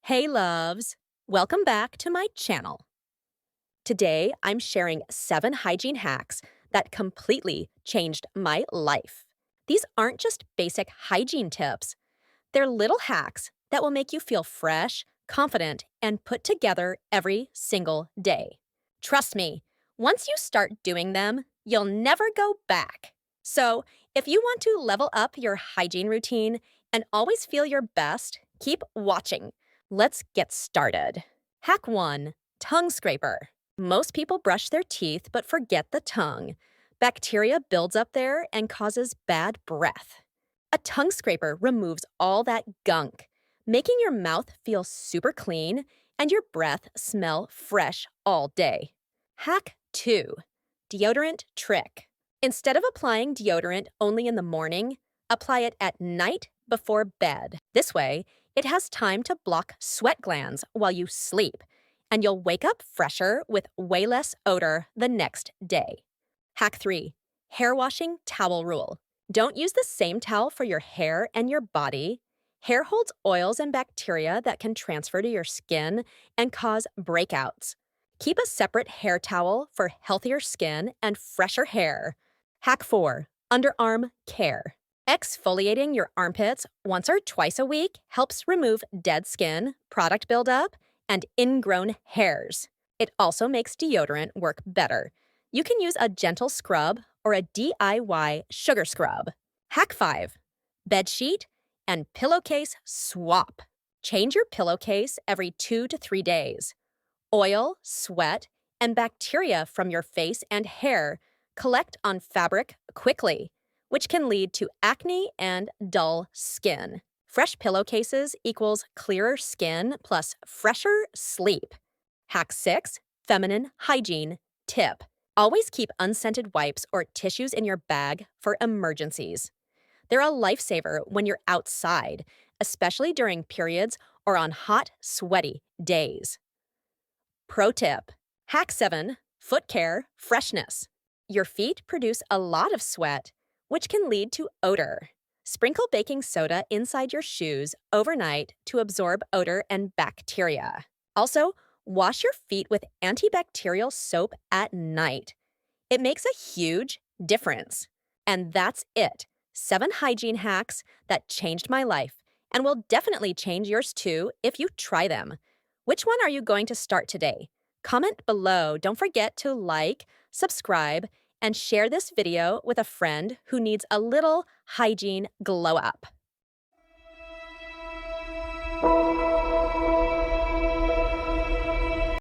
Hey loves! Welcome back to my channel. Today, I'm sharing 7 hygiene hacks that completely changed my life. These aren't just basic hygiene tips. They're little hacks that will make you feel fresh, confident, and put together every single day. Trust me, once you start doing them, you'll never go back. So, if you want to level up your hygiene routine and always feel your best, keep watching. Let's get started. Hack 1. Tongue scraper. Most people brush their teeth but forget the tongue. Bacteria builds up there and causes bad breath. A tongue scraper removes all that gunk, making your mouth feel super clean and your breath smell fresh all day. Hack 2. Deodorant trick. Instead of applying deodorant only in the morning, apply it at night before bed. This way, it has time to block sweat glands while you sleep, and you'll wake up fresher with way less odor the next day. Hack 3. Hair washing towel rule. Don't use the same towel for your hair and your body. Hair holds oils and bacteria that can transfer to your skin and cause breakouts. Keep a separate hair towel for healthier skin and fresher hair. Hack 4. Underarm care. Exfoliating your armpits once or twice a week helps remove dead skin, product buildup, and ingrown hairs. It also makes deodorant work better. You can use a gentle scrub or a DIY sugar scrub. Hack 5. Bedsheet and pillowcase swap. Change your pillowcase every 2 to 3 days. Oil, sweat, and bacteria from your face and hair collect on fabric quickly, which can lead to acne and dull skin. Fresh pillowcases equals clearer skin plus fresher sleep. Hack 6. Feminine hygiene tip. Always keep unscented wipes or tissues in your bag for emergencies. They're a lifesaver when you're outside, especially during periods or on hot, sweaty days. Pro tip. Hack 7. Foot care freshness. Your feet produce a lot of sweat, which can lead to odor. Sprinkle baking soda inside your shoes overnight to absorb odor and bacteria. Also, wash your feet with antibacterial soap at night. It makes a huge difference. And that's it. 7 hygiene hacks that changed my life and will definitely change yours too if you try them. Which one are you going to start today? Comment below. Don't forget to like, subscribe, and share this video with a friend who needs a little hygiene glow up.